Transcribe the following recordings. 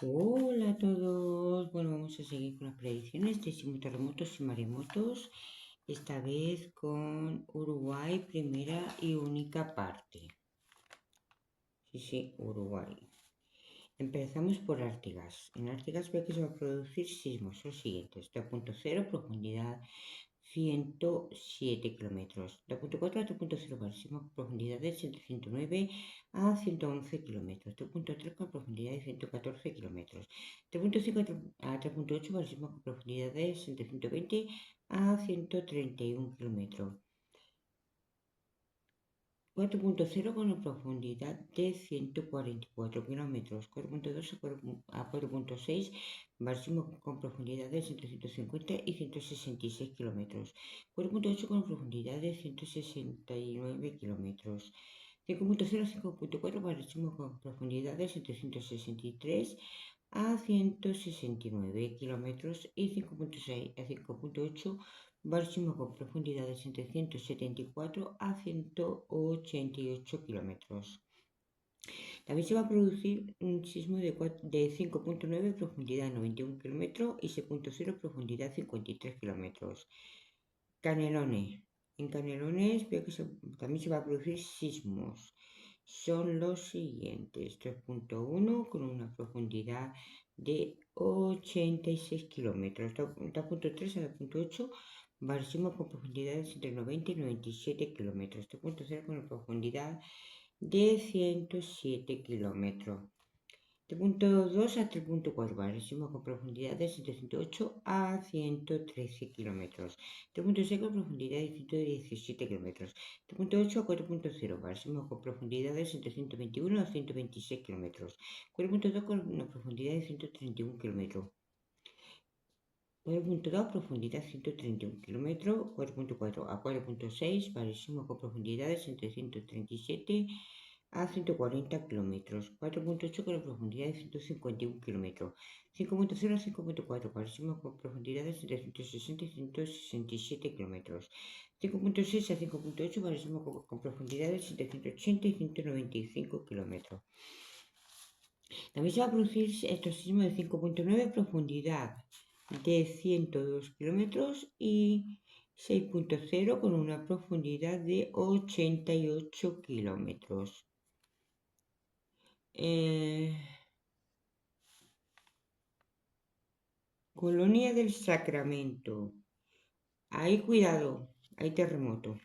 Hola a todos. Bueno, vamos a seguir con las predicciones de terremotos y maremotos, esta vez con Uruguay, primera y única parte. Sí, Uruguay. Empezamos por Artigas. En Artigas ve que se va a producir sismos los siguientes: 2.0, profundidad 107 kilómetros. 2.4 a 3.0 máximo profundidades entre 109 a 111 kilómetros. 3.3 con profundidad de 114 kilómetros. 3.5 a 3.8 máximo con profundidades entre 120 a 131 kilómetros. 4.0 con una profundidad de 144 kilómetros. 4.2 a 4.6 máximo con profundidades entre 150 y 166 kilómetros. 4.8 con profundidad de 169 kilómetros. 5.0 a 5.4 máximo con profundidades entre 163 a 169 kilómetros y 5.6 a 5.8 máximo con profundidades entre 174 a 188 kilómetros. También se va a producir un sismo de 5.9 profundidad 91 kilómetros y 6.0 profundidad 53 kilómetros. Canelones. En Canelones veo que también se va a producir sismos. Son los siguientes: 3.1 con una profundidad de 86 kilómetros. 2.3 a 2.8 máximo con profundidades entre 90 y 97 kilómetros. 3.0 con una profundidad de 107 kilómetros. 3.2 a 3.4 máximo con profundidades entre 108 a 113 kilómetros. 3.6 con profundidad de 117 kilómetros. 3.8 a 4.0 máximo con profundidades entre 121 a 126 kilómetros. 4.2 con una profundidad de 131 kilómetros. 4.2 profundidad 131 kilómetros. 4.4 a 4.6 máximo con profundidades entre 137 a 140 kilómetros. 4.8 con la profundidad de 151 kilómetros. 5.0 a 5.4 máximo con profundidades entre 160 y 167 kilómetros. 5.6 a 5.8 máximo con profundidades entre 180 y 195 kilómetros. También se va a producir estos sismos de 5.9, profundidad de 102 kilómetros, y 6.0 con una profundidad de 88 kilómetros. Colonia del Sacramento. Ahí cuidado, hay terremoto.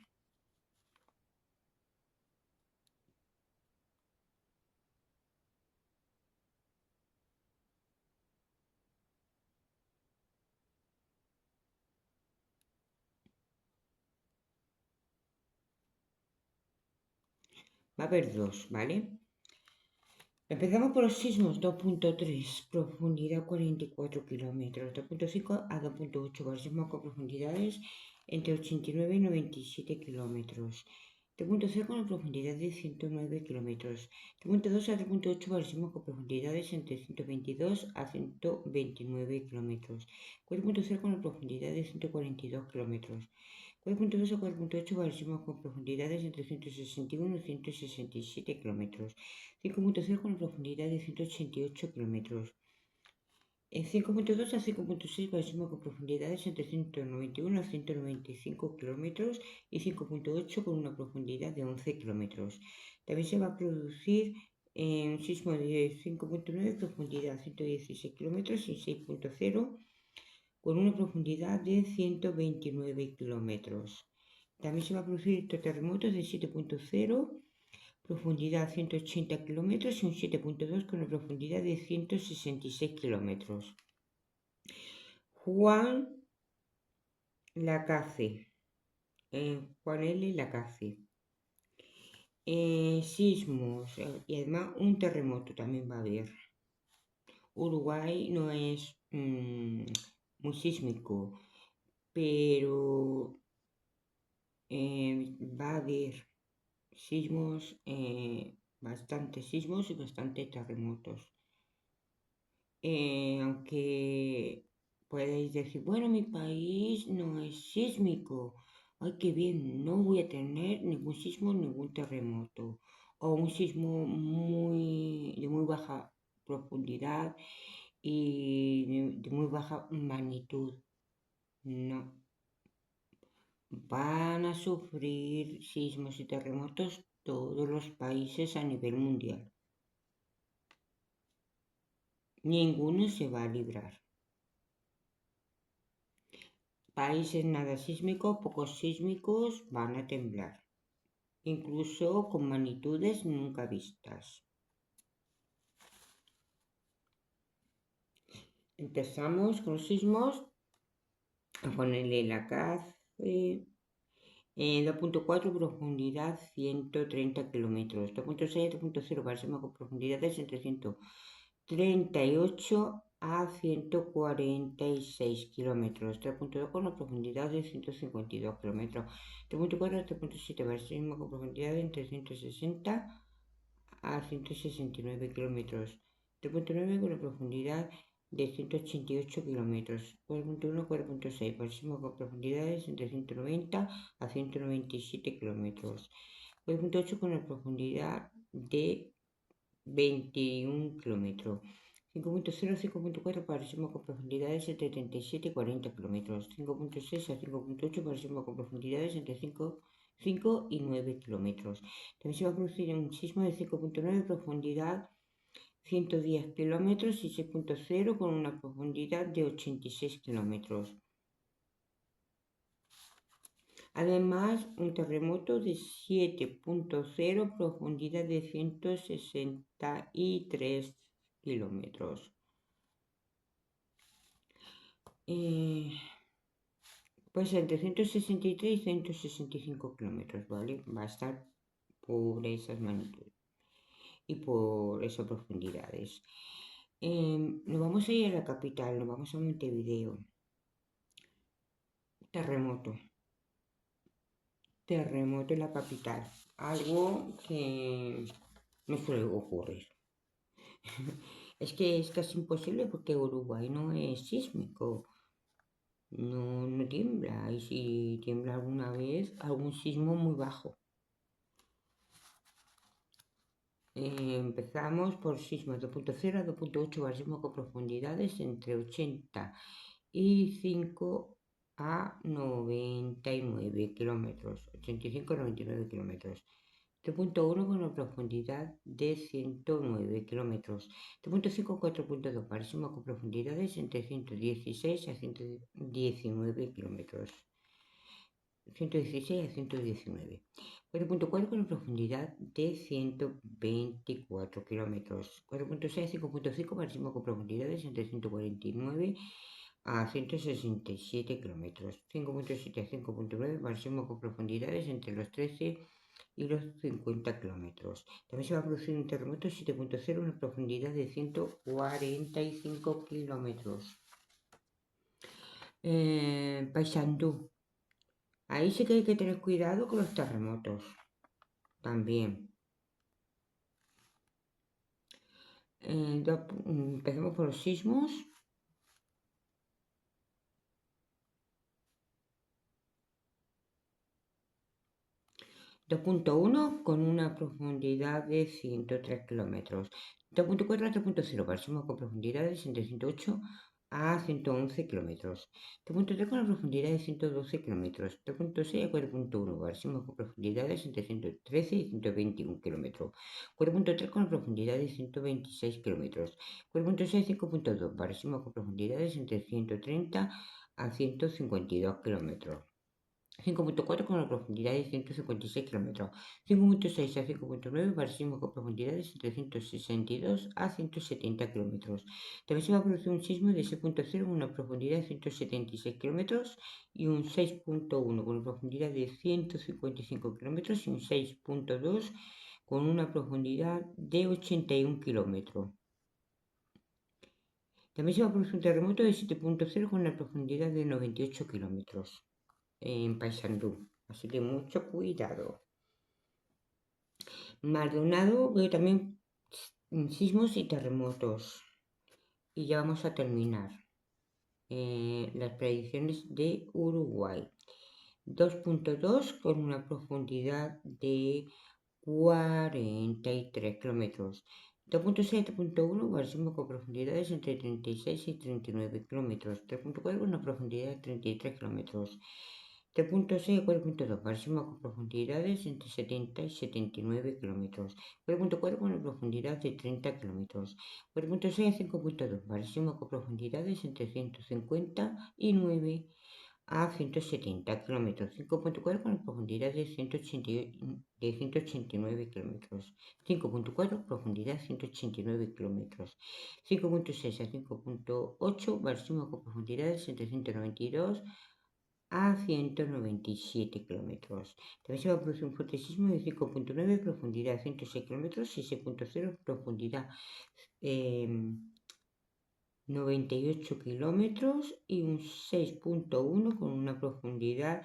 Va a haber dos, ¿vale? Empezamos por los sismos. 2.3, profundidad 44 kilómetros. 2.5 a 2.8, máximo con profundidades entre 89 y 97 kilómetros. 3.0 con una profundidad de 109 kilómetros. 3.2 a 3.8 máximo con profundidades entre 122 a 129 kilómetros. 4.0 con una profundidad de 142 kilómetros. 4.2 a 4.8 máximo con profundidades entre 161 y 167 kilómetros. 5.0 con una profundidad de 188 kilómetros. 5.2 a 5.6 máximo con profundidades entre 191 a 195 kilómetros y 5.8 con una profundidad de 11 kilómetros. También se va a producir un sismo de 5.9, profundidad 116 kilómetros, y 6.0 con una profundidad de 129 kilómetros. También se va a producir terremotos de 7.0, profundidad 180 kilómetros, y un 7.2 con una profundidad de 166 kilómetros. Juan Lacaze. Juan L. Lacaze. Sismos, y además un terremoto también va a haber. Uruguay no es muy sísmico, pero va a haber sismos, bastantes sismos y bastantes terremotos. Aunque podéis decir, bueno, mi país no es sísmico, ay, qué bien, no voy a tener ningún sismo, ningún terremoto, o un sismo de muy baja profundidad y de muy baja magnitud. No. Van a sufrir sismos y terremotos todos los países a nivel mundial. Ninguno se va a librar. Países nada sísmicos, pocos sísmicos van a temblar, incluso con magnitudes nunca vistas. Empezamos con los sismos a ponerle la CACE. 2.4 profundidad 130 kilómetros. 2.6 2.0 máximo con profundidades entre 138 a 146 kilómetros. 3.2 con una profundidad de 152 kilómetros. 3.4 3.7 máximo con profundidad entre 160 a 169 kilómetros. 3.9 con una profundidad de 188 kilómetros. 4.1 4.6 máximo con profundidades entre 190 a 197 kilómetros. 4.8 con una profundidad de 21 kilómetros. 5.0 5.4 máximo con profundidades entre 37 y 40 kilómetros. 5.6 a 5.8 máximo con profundidades entre 5 y 9 kilómetros. También se va a producir un sismo de 5.9 profundidad 110 kilómetros y 6.0 con una profundidad de 86 kilómetros. Además, un terremoto de 7.0 profundidad de 163 kilómetros. Pues entre 163 y 165 kilómetros, ¿vale? Va a estar por esas magnitudes y por esas profundidades. Nos vamos a ir a la capital, nos vamos a Montevideo. Terremoto en la capital, algo que no suele ocurrir. Es que es casi imposible porque Uruguay no es sísmico, no tiembla, y si tiembla alguna vez, algún sismo muy bajo. Empezamos por sismos 2.0 a 2.8 máximo con profundidades entre 85 a 99 kilómetros, 85 a 99 kilómetros. 3.1 con una profundidad de 109 kilómetros. 3.5 4.2 máximo con profundidades entre 116 a 119 kilómetros. 116 a 119. 4.4 con una profundidad de 124 kilómetros. 4.6 a 5.5 máximo con profundidades entre 149 a 167 kilómetros. 5.7 a 5.9 máximo con profundidades entre los 13 y los 50 kilómetros. También se va a producir un terremoto 7.0, una profundidad de 145 kilómetros. Paysandú. Ahí sí que hay que tener cuidado con los terremotos. También. Empezamos por los sismos. .1 con una profundidad de 103 kilómetros. 2.4 a 3.0 máximo con profundidades entre 108 a 111 kilómetros. 3.3 con una profundidad de 112 kilómetros. 3.6 a 4.1 máximo con profundidades entre 113 y 121 kilómetros. 4.3 con una profundidad de 126 kilómetros. 4.6 a 5.2 máximo con profundidades entre 130 a 152 kilómetros. 5.4 con una profundidad de 156 kilómetros. 5.6 a 5.9 máximo con profundidades entre 162 a 170 kilómetros. También se va a producir un sismo de 6.0 con una profundidad de 176 kilómetros y un 6.1 con una profundidad de 155 kilómetros y un 6.2 con una profundidad de 81 kilómetros. También se va a producir un terremoto de 7.0 con una profundidad de 98 kilómetros en Paysandú. Así que mucho cuidado. Maldonado veo también sismos y terremotos. Y ya vamos a terminar. Las predicciones de Uruguay. 2.2 con una profundidad de 43 kilómetros. 3.6.1 barísimo con profundidades entre 36 y 39 kilómetros. 3.4 con una profundidad de 33 kilómetros. 3.6 a 4.2 barísimo con profundidades entre 70 y 79 kilómetros. 4.4 con una profundidad de 30 kilómetros. 4.6 a 5.2 barísimo con profundidades entre 150 y 9 a 170 kilómetros, 5.4 con profundidad de 189 kilómetros, 5.4 profundidad 189 kilómetros, 5.6 a 5.8 máximo con profundidades entre 192 a 197 kilómetros. También se va a producir un fuerte sismo de 5.9, profundidad 106 kilómetros, 6.0, profundidad 98 kilómetros y un 6.1 con una profundidad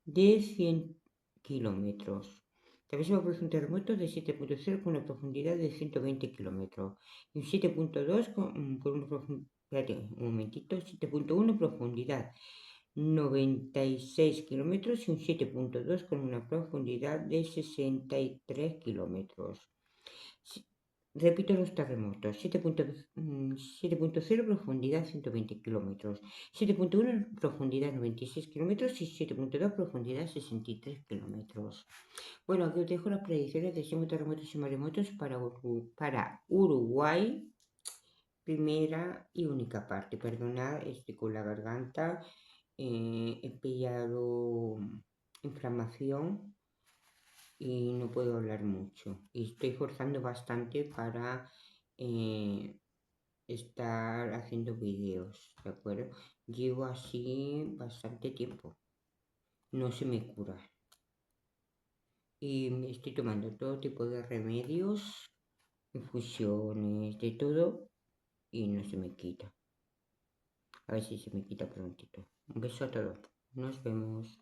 de 100 kilómetros. También se va a producir un terremoto de 7.0 con una profundidad de 120 kilómetros y un 7.2 con una profundidad, espérate un momentito, 7.1 profundidad 96 kilómetros y un 7.2 con una profundidad de 63 kilómetros. Repito los terremotos. 7.0 profundidad 120 kilómetros. 7.1 profundidad 96 kilómetros y 7.2 profundidad 63 kilómetros. Bueno, aquí os dejo las predicciones de sismos, terremotos y maremotos para Uruguay. Primera y única parte. Perdonad, estoy con la garganta. He pillado inflamación y no puedo hablar mucho. Y estoy forzando bastante para estar haciendo vídeos, ¿de acuerdo? Llevo así bastante tiempo. No se me cura. Y me estoy tomando todo tipo de remedios, infusiones, de todo, y no se me quita. A ver si se me quita prontito. Un beso a todos. Nos vemos.